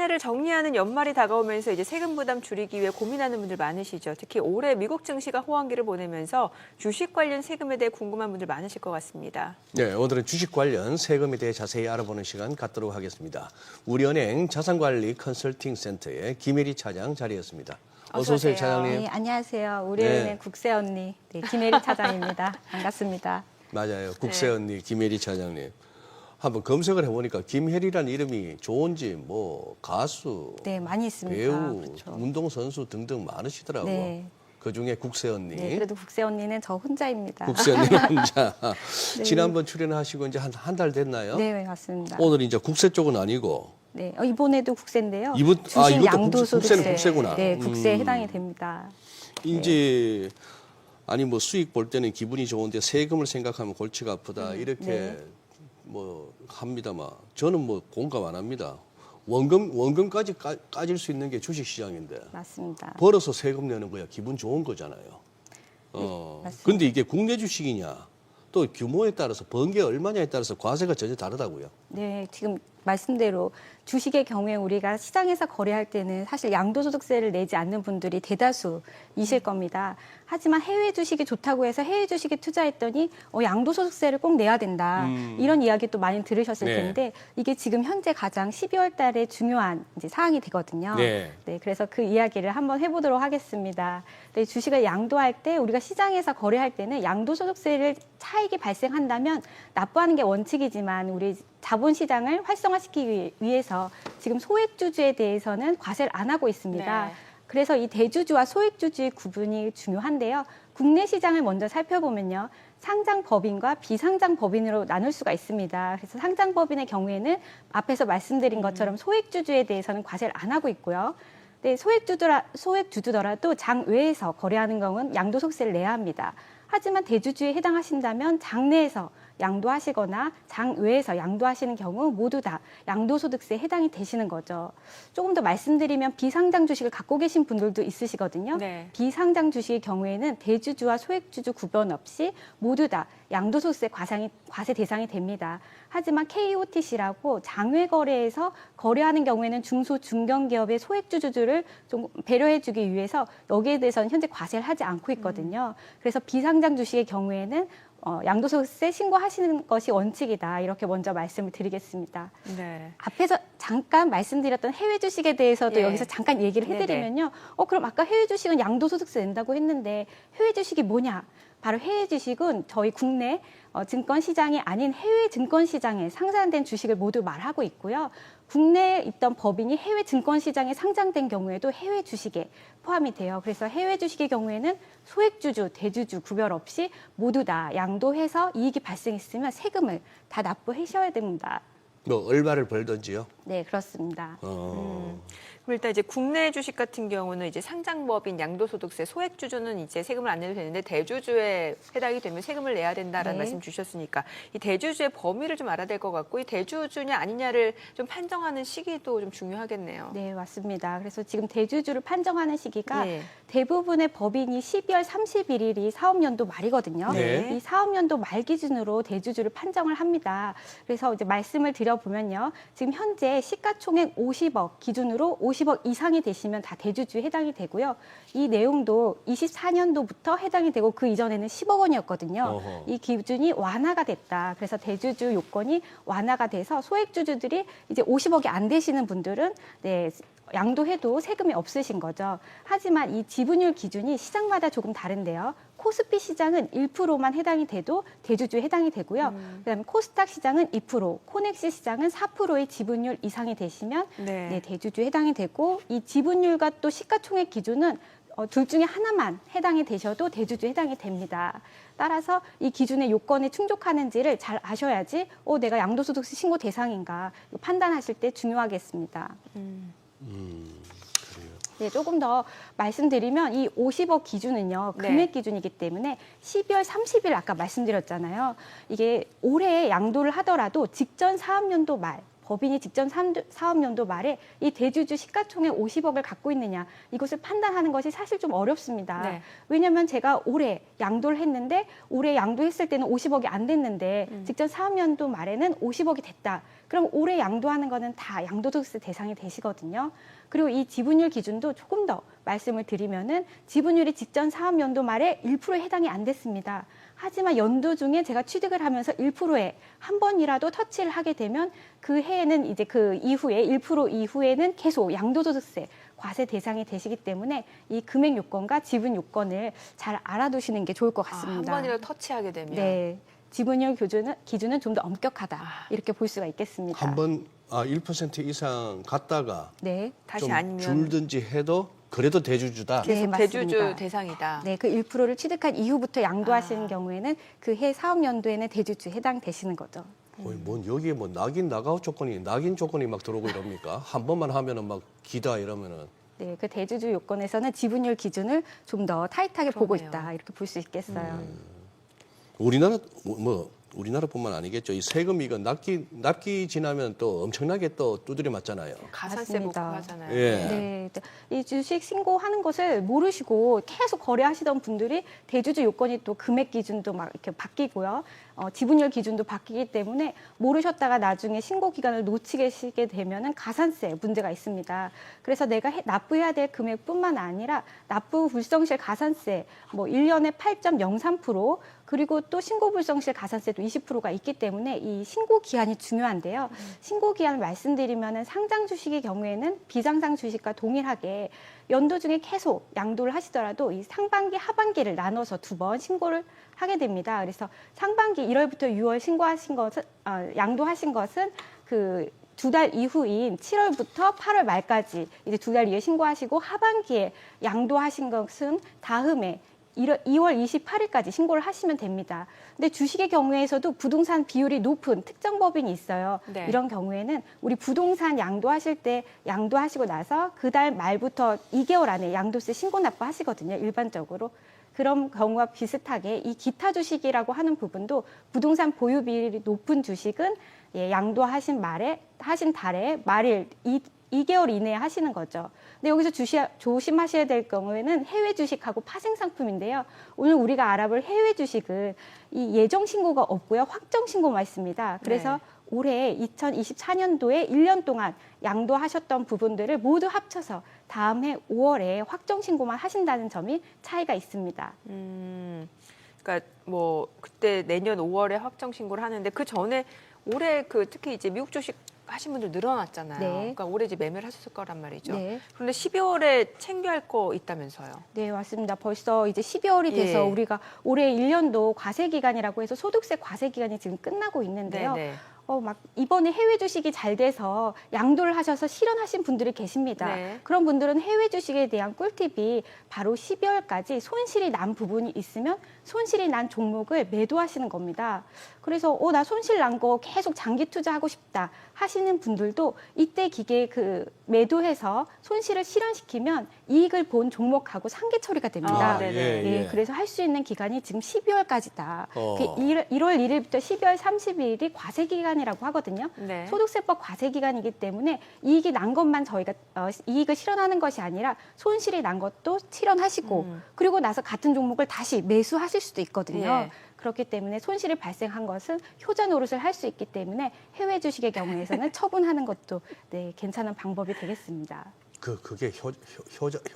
한 해를 정리하는 연말이 다가오면서 이제 세금 부담 줄이기 위해 고민하는 분들 많으시죠. 특히 올해 미국 증시가 호황기를 보내면서 주식 관련 세금에 대해 궁금한 분들 많으실 것 같습니다. 네, 오늘은 주식 관련 세금에 대해 자세히 알아보는 시간 갖도록 하겠습니다. 우리은행 자산관리 컨설팅 센터의 김혜리 차장 자리했습니다. 어서 오세요, 차장님. 네, 안녕하세요. 우리은행 네. 국세 언니 김혜리 차장입니다. 반갑습니다. 맞아요. 국세 언니 김혜리 차장님. 한번 검색을 해보니까 김혜리라는 이름이 좋은지 뭐 가수, 네, 많이 있습니다. 배우, 그렇죠. 운동선수 등등 많으시더라고요. 네. 그중에 국세 언니. 네, 그래도 국세 언니는 저 혼자입니다. 국세 언니 혼자. 네. 지난번 출연하시고 이제 한 달 됐나요? 네, 맞습니다. 오늘 이제 국세 쪽은 아니고. 네, 이번에도 국세인데요. 이번- 주식 이것도 양도소득세. 국세는 국세구나. 네, 국세에 해당이 됩니다. 이제 아니 뭐 수익 볼 때는 기분이 좋은데 세금을 생각하면 골치가 아프다 이렇게 네. 뭐 합니다만 저는 뭐 공감 안 합니다. 원금까지 까질 수 있는 게 주식시장인데 맞습니다. 벌어서 세금 내는 거야 기분 좋은 거잖아요. 맞습니다. 근데 이게 국내 주식이냐 또 규모에 따라서 번 게 얼마냐에 따라서 과세가 전혀 다르다고요. 네, 지금 말씀대로 주식의 경우에 우리가 시장에서 거래할 때는 사실 양도소득세를 내지 않는 분들이 대다수이실 겁니다. 하지만 해외 주식이 좋다고 해서 해외 주식에 투자했더니 양도소득세를 꼭 내야 된다. 이런 이야기 또 많이 들으셨을 네. 텐데 이게 지금 현재 가장 12월 달에 중요한 이제 사항이 되거든요. 네. 네, 그래서 그 이야기를 한번 해보도록 하겠습니다. 네, 주식을 양도할 때 우리가 시장에서 거래할 때는 양도소득세를 차익이 발생한다면 납부하는 게 원칙이지만 우리 자본시장을 활성화시키기 위해서 지금 소액주주에 대해서는 과세를 안 하고 있습니다. 네. 그래서 이 대주주와 소액주주의 구분이 중요한데요. 국내 시장을 먼저 살펴보면요. 상장법인과 비상장법인으로 나눌 수가 있습니다. 그래서 상장법인의 경우에는 앞에서 말씀드린 것처럼 소액주주에 대해서는 과세를 안 하고 있고요. 네, 소액주주더라도 장 외에서 거래하는 경우는 양도소득세를 내야 합니다. 하지만 대주주에 해당하신다면 장 내에서 양도하시거나 장 외에서 양도하시는 경우 모두 다 양도소득세에 해당이 되시는 거죠. 조금 더 말씀드리면 비상장 주식을 갖고 계신 분들도 있으시거든요. 네. 비상장 주식의 경우에는 대주주와 소액주주 구분 없이 모두 다 양도소득세 과세 대상이 됩니다. 하지만 KOTC라고 장외 거래에서 거래하는 경우에는 중소 중견기업의 소액주주들을 좀 배려해주기 위해서 여기에 대해서는 현재 과세를 하지 않고 있거든요. 그래서 비상장 주식의 경우에는 양도소득세 신고하시는 것이 원칙이다. 이렇게 먼저 말씀을 드리겠습니다. 네. 앞에서 잠깐 말씀드렸던 해외 주식에 대해서도 예. 여기서 잠깐 얘기를 해드리면요. 그럼 아까 해외 주식은 양도소득세 낸다고 했는데 해외 주식이 뭐냐? 바로 해외 주식은 저희 국내 증권 시장이 아닌 해외 증권 시장에 상장된 주식을 모두 말하고 있고요. 국내에 있던 법인이 해외 증권 시장에 상장된 경우에도 해외 주식에 포함이 돼요. 그래서 해외 주식의 경우에는 소액주주, 대주주 구별 없이 모두 다 양도해서 이익이 발생했으면 세금을 다 납부하셔야 됩니다. 뭐 얼마를 벌든지요. 네, 그렇습니다. 그럼 일단 이제 국내 주식 같은 경우는 이제 상장법인 양도소득세 소액주주는 이제 세금을 안 내도 되는데 대주주에 해당이 되면 세금을 내야 된다라는 네. 말씀 주셨으니까 이 대주주의 범위를 좀 알아야 될 것 같고 이 대주주냐 아니냐를 좀 판정하는 시기도 좀 중요하겠네요. 네, 맞습니다. 그래서 지금 대주주를 판정하는 시기가 예. 대부분의 법인이 12월 31일이 사업연도 말이거든요. 네. 이 사업연도 말 기준으로 대주주를 판정을 합니다. 그래서 이제 말씀을 드려보면요. 지금 현재 시가총액 50억 기준으로 50억 이상이 되시면 다 대주주에 해당이 되고요. 이 내용도 24년도부터 해당이 되고 그 이전에는 10억 원이었거든요. 어허. 이 기준이 완화가 됐다. 그래서 대주주 요건이 완화가 돼서 소액주주들이 이제 50억이 안 되시는 분들은 네, 양도해도 세금이 없으신 거죠. 하지만 이 지분율 기준이 시장마다 조금 다른데요. 코스피 시장은 1%만 해당이 돼도 대주주에 해당이 되고요. 그다음에 코스닥 시장은 2%, 코넥스 시장은 4%의 지분율 이상이 되시면 네. 네, 대주주에 해당이 되고 이 지분율과 또 시가총액 기준은 둘 중에 하나만 해당이 되셔도 대주주에 해당이 됩니다. 따라서 이 기준의 요건에 충족하는지를 잘 아셔야지 내가 양도소득세 신고 대상인가 판단하실 때 중요하겠습니다. 네, 조금 더 말씀드리면 이 50억 기준은요. 금액 네. 기준이기 때문에 12월 30일 아까 말씀드렸잖아요. 이게 올해 양도를 하더라도 직전 사업연도 말 법인이 직전 사업연도 말에 이 대주주 시가총액 50억을 갖고 있느냐 이것을 판단하는 것이 사실 좀 어렵습니다. 네. 왜냐하면 제가 올해 양도를 했는데 올해 양도했을 때는 50억이 안 됐는데 직전 사업연도 말에는 50억이 됐다. 그럼 올해 양도하는 거는 다 양도소득세 대상이 되시거든요. 그리고 이 지분율 기준도 조금 더 말씀을 드리면은 지분율이 직전 사업연도 말에 1%에 해당이 안 됐습니다. 하지만 연도 중에 제가 취득을 하면서 1%에 한 번이라도 터치를 하게 되면 그 해에는 이제 그 이후에 1% 이후에는 계속 양도소득세 과세 대상이 되시기 때문에 이 금액 요건과 지분 요건을 잘 알아두시는 게 좋을 것 한 같습니다. 번이라도 터치하게 되면. 네, 지분율 기준은 좀 더 엄격하다 이렇게 볼 수가 있겠습니다. 한번 1% 이상 갔다가 네, 다시 좀 아니면 줄든지 해도 그래도 대주주다. 네, 계속 맞습니다. 대주주 대상이다. 네, 그 1%를 취득한 이후부터 양도하시는 경우에는 그 해 사업연도에는 대주주 해당되시는 거죠. 거의 뭔 여기에 뭐 낙인 나가웃 조건이 낙인 조건이 막 들어오고 이럽니까? 한 번만 하면은 막 기다 이러면은 네, 그 대주주 요건에서는 지분율 기준을 좀 더 타이트하게 보고 그러네요. 있다 이렇게 볼 수 있겠어요. 우리나라 뭐 우리나라뿐만 아니겠죠. 이 세금 이거 납기 지나면 또 엄청나게 또 두드려 맞잖아요. 가산세 맞습니다. 복구하잖아요. 예. 네, 이 주식 신고하는 것을 모르시고 계속 거래하시던 분들이 대주주 요건이 또 금액 기준도 막 이렇게 바뀌고요. 지분율 기준도 바뀌기 때문에 모르셨다가 나중에 신고 기간을 놓치게 되면은 가산세 문제가 있습니다. 그래서 내가 납부해야 될 금액뿐만 아니라 납부 불성실 가산세 뭐 1년에 8.03% 그리고 또 신고 불성실 가산세도 20%가 있기 때문에 이 신고 기한이 중요한데요. 신고 기한을 말씀드리면은 상장 주식의 경우에는 비상장 주식과 동일하게 연도 중에 계속 양도를 하시더라도 이 상반기, 하반기를 나눠서 2번 신고를 하게 됩니다. 그래서 상반기 1월부터 6월 신고하신 것은 양도하신 것은 그 2달 이후인 7월부터 8월 말까지 이제 2달 이후에 신고하시고 하반기에 양도하신 것은 다음에 2월 28일까지 신고를 하시면 됩니다. 근데 주식의 경우에서도 부동산 비율이 높은 특정 법인이 있어요. 네. 이런 경우에는 우리 부동산 양도하실 때 양도하시고 나서 그 달 말부터 2개월 안에 양도세 신고 납부하시거든요. 일반적으로. 그런 경우와 비슷하게 이 기타 주식이라고 하는 부분도 부동산 보유 비율이 높은 주식은 양도하신 달에 말일 2개월 이내에 하시는 거죠. 근데 여기서 조심하셔야 될 경우에는 해외 주식하고 파생 상품인데요. 오늘 우리가 알아볼 해외 주식은 이 예정 신고가 없고요. 확정 신고만 있습니다. 그래서 네. 올해 2024년도에 1년 동안 양도하셨던 부분들을 모두 합쳐서 다음 해 5월에 확정 신고만 하신다는 점이 차이가 있습니다. 그러니까 뭐 그때 내년 5월에 확정 신고를 하는데 그 전에 올해 그 특히 이제 미국 주식 하신 분들 늘어났잖아요. 네. 그러니까 올해 이제 매매를 하셨을 거란 말이죠. 네. 그런데 12월에 챙겨야 할 거 있다면서요. 네, 맞습니다. 벌써 이제 12월이 돼서 예. 우리가 올해 1년도 과세 기간이라고 해서 소득세 과세 기간이 지금 끝나고 있는데요. 네네. 막 이번에 해외 주식이 잘 돼서 양도를 하셔서 실현하신 분들이 계십니다. 네. 그런 분들은 해외 주식에 대한 꿀팁이 바로 12월까지 손실이 난 부분이 있으면 손실이 난 종목을 매도하시는 겁니다. 그래서 나 손실 난 거 계속 장기 투자하고 싶다 하시는 분들도 이때 기계에 그 매도해서 손실을 실현시키면 이익을 본 종목하고 상계 처리가 됩니다. 네네. 그래서 할 수 있는 기간이 지금 12월까지다. 어. 1월 1일부터 12월 30일이 과세 기간이라고 하거든요. 네. 소득세법 과세 기간이기 때문에 이익이 난 것만 저희가 이익을 실현하는 것이 아니라 손실이 난 것도 실현하시고 그리고 나서 같은 종목을 다시 매수하실 수도 있거든요. 예. 그렇기 때문에 손실이 발생한 것은 효자 노릇을 할 수 있기 때문에 해외 주식의 경우에서는 처분하는 것도 괜찮은 방법이 되겠습니다. 그게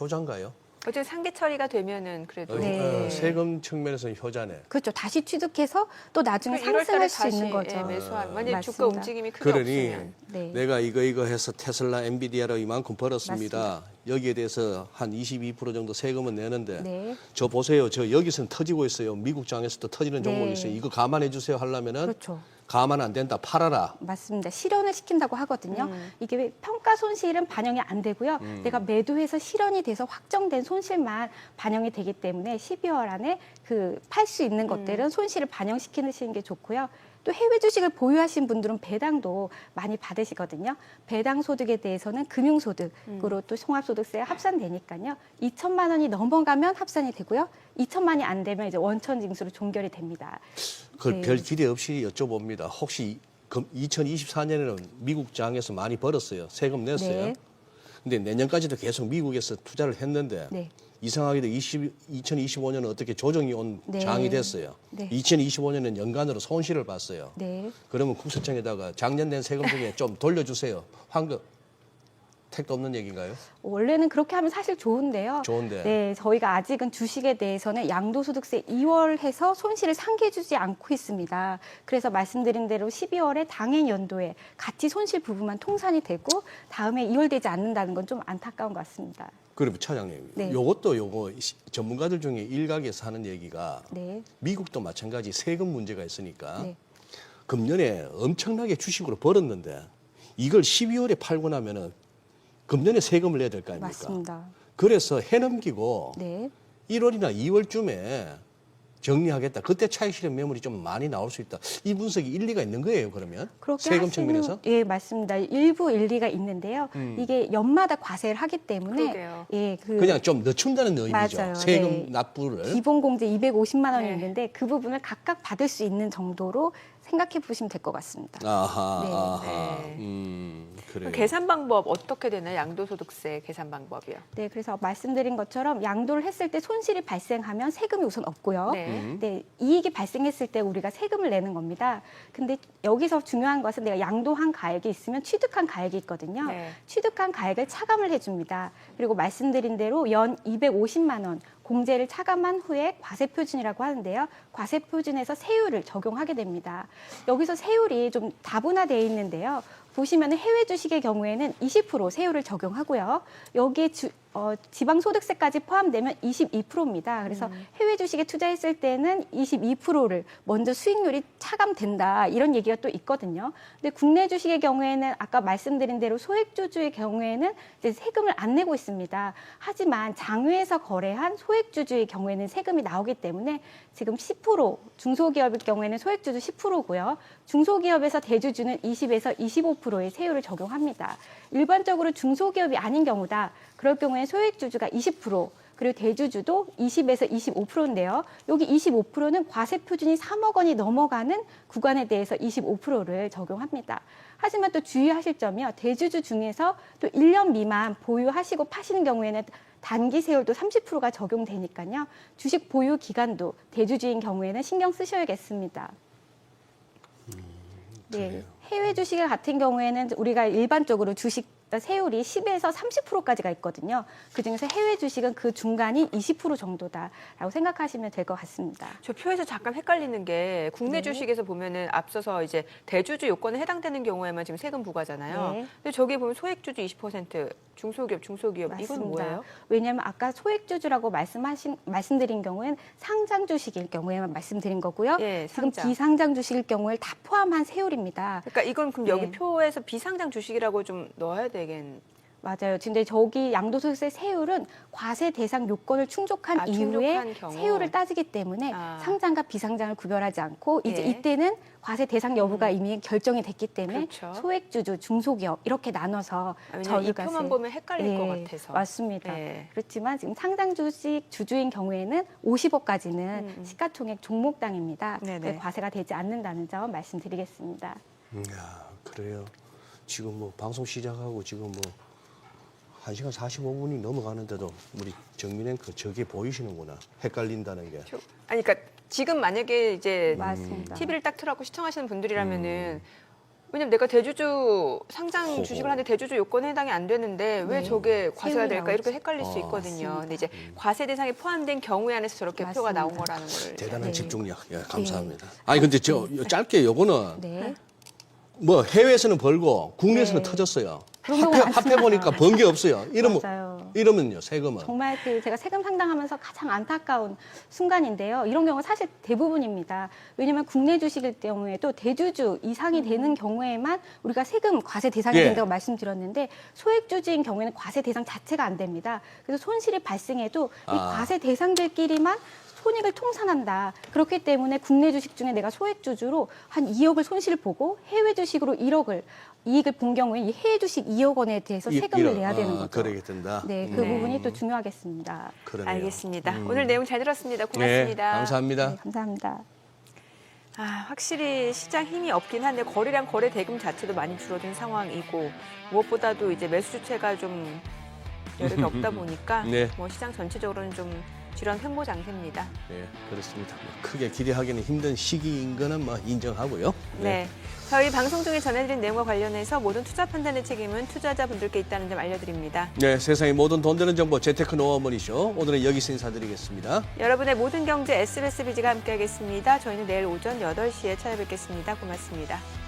효자인가요? 어쨌든 상계 처리가 되면은 그래도 네. 세금 측면에서는 효자네. 그렇죠. 다시 취득해서 또 나중에 1월 달에 상승할 수 있는 거죠. 매수하면 만약 주가 맞습니다. 움직임이 크게 그러니 없으면. 네. 내가 이거 해서 테슬라, 엔비디아로 이만큼 벌었습니다. 여기에 대해서 한 22% 정도 세금은 내는데 네. 저 보세요. 저 여기서는 터지고 있어요. 미국장에서도 터지는 종목이 네. 있어요. 이거 감안해 주세요 하려면은 그렇죠. 감안 안 된다. 팔아라. 맞습니다. 실현을 시킨다고 하거든요. 이게 왜 평가 손실은 반영이 안 되고요. 내가 매도해서 실현이 돼서 확정된 손실만 반영이 되기 때문에 12월 안에 그 팔 수 있는 것들은 손실을 반영시키는 게 좋고요. 또 해외 주식을 보유하신 분들은 배당도 많이 받으시거든요. 배당 소득에 대해서는 금융소득으로 또 종합소득세에 합산되니까요. 2천만 원이 넘어가면 합산이 되고요. 2천만이 안 되면 이제 원천 징수로 종결이 됩니다. 그걸 네. 별 기대 없이 여쭤봅니다. 혹시 2024년에는 미국장에서 많이 벌었어요. 세금 냈어요. 네. 근데 내년까지도 계속 미국에서 투자를 했는데 네. 이상하게도 2025년은 어떻게 조정이 온 네. 장이 됐어요. 네. 2025년은 연간으로 손실을 봤어요. 네. 그러면 국세청에다가 작년 낸 세금 중에 좀 돌려주세요. 환급 택도 없는 얘기인가요? 원래는 그렇게 하면 사실 좋은데요. 좋은데. 네, 저희가 아직은 주식에 대해서는 양도소득세 2월해서 손실을 상기해주지 않고 있습니다. 그래서 말씀드린 대로 12월에 당해 연도에 같이 손실 부분만 통산이 되고 다음에 2월 되지 않는다는 건 좀 안타까운 것 같습니다. 그리고 차장님, 네. 요것도 전문가들 중에 일각에서 하는 얘기가 네, 미국도 마찬가지 세금 문제가 있으니까 네, 금년에 엄청나게 주식으로 벌었는데 이걸 12월에 팔고 나면은 금년에 세금을 내야 될 거 아닙니까? 맞습니다. 그래서 해넘기고 네. 1월이나 2월쯤에 정리하겠다. 그때 차익 실현 매물이 좀 많이 나올 수 있다. 이 분석이 일리가 있는 거예요, 그러면? 그렇게 세금 하시는- 측면에서? 예, 맞습니다. 일부 일리가 있는데요. 이게 연마다 과세를 하기 때문에 그러게요. 예, 그냥 좀 늦춘다는 의미죠. 맞아요. 세금 네. 납부를. 기본 공제 250만 원이 네. 있는데 그 부분을 각각 받을 수 있는 정도로 생각해 보시면 될 것 같습니다. 아하, 네. 아하. 네. 그래요. 계산 방법 어떻게 되나요? 양도소득세 계산 방법이요. 네, 그래서 말씀드린 것처럼 양도를 했을 때 손실이 발생하면 세금이 우선 없고요. 네. 네, 이익이 발생했을 때 우리가 세금을 내는 겁니다. 근데 여기서 중요한 것은 내가 양도한 가액이 있으면 취득한 가액이 있거든요. 네. 취득한 가액을 차감을 해줍니다. 그리고 말씀드린 대로 연 250만 원 공제를 차감한 후에 과세표준이라고 하는데요. 과세표준에서 세율을 적용하게 됩니다. 여기서 세율이 좀 다분화되어 있는데요. 보시면 해외 주식의 경우에는 20% 세율을 적용하고요. 여기에 지방소득세까지 포함되면 22%입니다. 그래서 해외 주식에 투자했을 때는 22%를 먼저 수익률이 차감된다. 이런 얘기가 또 있거든요. 근데 국내 주식의 경우에는 아까 말씀드린 대로 소액주주의 경우에는 이제 세금을 안 내고 있습니다. 하지만 장외에서 거래한 소액주주의 경우에는 세금이 나오기 때문에 지금 10%, 중소기업의 경우에는 소액주주 10%고요. 중소기업에서 대주주는 20에서 25%의 세율을 적용합니다. 일반적으로 중소기업이 아닌 경우다. 그럴 경우에 소액주주가 20%, 그리고 대주주도 20에서 25%인데요. 여기 25%는 과세표준이 3억 원이 넘어가는 구간에 대해서 25%를 적용합니다. 하지만 또 주의하실 점이요. 대주주 중에서 또 1년 미만 보유하시고 파시는 경우에는 단기 세율도 30%가 적용되니까요. 주식 보유 기간도 대주주인 경우에는 신경 쓰셔야겠습니다. 네, 해외 주식 같은 경우에는 우리가 일반적으로 주식 세율이 10에서 30%까지가 있거든요. 그중에서 해외 주식은 그 중간이 20% 정도다라고 생각하시면 될 것 같습니다. 저 표에서 잠깐 헷갈리는 게 국내 네. 주식에서 보면은 앞서서 이제 대주주 요건에 해당되는 경우에만 지금 세금 부과잖아요. 네. 근데 저기 보면 소액주주 20%, 중소기업 이건 맞습니다. 뭐예요? 왜냐하면 아까 소액주주라고 말씀드린 경우에는 상장 주식일 경우에만 말씀드린 거고요. 예, 지금 상장. 비상장 주식일 경우에 다 포함한 세율입니다. 그러니까 이건 그럼 여기 네. 표에서 비상장 주식이라고 좀 넣어야 되겠. 맞아요. 근데 저기 양도소득세 세율은 과세 대상 요건을 충족한 이후에 충족한 경우. 세율을 따지기 때문에 아. 상장과 비상장을 구별하지 않고 이제 예. 이때는 과세 대상 여부가 이미 결정이 됐기 때문에 그렇죠. 소액주주, 중소기업 이렇게 나눠서 왜냐면 이 저희가 표만 보면 헷갈릴 것 같아서. 맞습니다. 예. 그렇지만 지금 상장 주식 주주인 경우에는 50억까지는 시가총액 종목당입니다. 네네. 과세가 되지 않는다는 점 말씀드리겠습니다. 야, 그래요. 지금 뭐 방송 시작하고 지금 뭐 1시간 45분이 넘어가는데도 우리 정민 앵커 저게 보이시는구나. 헷갈린다는 게. 아니 그러니까 지금 만약에 이제 맞습니다. TV를 딱 틀어갖고 시청하시는 분들이라면은 왜냐면 내가 대주주 상장 호호. 주식을 하는데 대주주 요건에 해당이 안 되는데 왜 네. 저게 과세가 세율이 될까 이렇게 나오죠. 헷갈릴 수 있거든요. 맞습니다. 근데 이제 과세 대상에 포함된 경우에 한해서 저렇게 표가 맞습니다. 나온 거라는 거를 대단한 네. 집중력. 예, 감사합니다. 아니 근데 저 짧게 요거는 네. 뭐 해외에서는 벌고 국내에서는 네. 터졌어요. 그런 경우가 합해 보니까 번 게 없어요. 맞아요. 이러면요 세금은. 정말 제가 세금 상담하면서 가장 안타까운 순간인데요. 이런 경우 사실 대부분입니다. 왜냐하면 국내 주식일 경우에도 대주주 이상이 되는 경우에만 우리가 세금 과세 대상이 예. 된다고 말씀드렸는데 소액주주인 경우에는 과세 대상 자체가 안 됩니다. 그래서 손실이 발생해도 이 아. 과세 대상들끼리만 손익을 통산한다. 그렇기 때문에 국내 주식 중에 내가 소액주주로 한 2억을 손실 보고 해외 주식으로 1억을 이익을 본 경우에 이 해외 주식 2억 원에 대해서 세금을 내야 되는 거죠. 그러게 된다. 네, 그 부분이 또 중요하겠습니다. 그러네요. 알겠습니다. 오늘 내용 잘 들었습니다. 고맙습니다. 네, 감사합니다. 네, 감사합니다. 아, 확실히 시장 힘이 없긴 한데 거래량 거래 대금 자체도 많이 줄어든 상황이고 무엇보다도 이제 매수 주체가 좀 여력이 없다 보니까 네. 뭐 시장 전체적으로는 좀 지런 횡보 장세입니다. 네, 그렇습니다. 뭐 크게 기대하기는 힘든 시기인 거는 뭐 인정하고요. 네. 저희 방송 중에 전해드린 내용과 관련해서 모든 투자 판단의 책임은 투자자분들께 있다는 점 알려드립니다. 네, 세상의 모든 돈 되는 정보 재테크 노하우 머니쇼. 오늘은 여기서 인사드리겠습니다. 여러분의 모든 경제 SBS 비지가 함께하겠습니다. 저희는 내일 오전 8시에 찾아뵙겠습니다. 고맙습니다.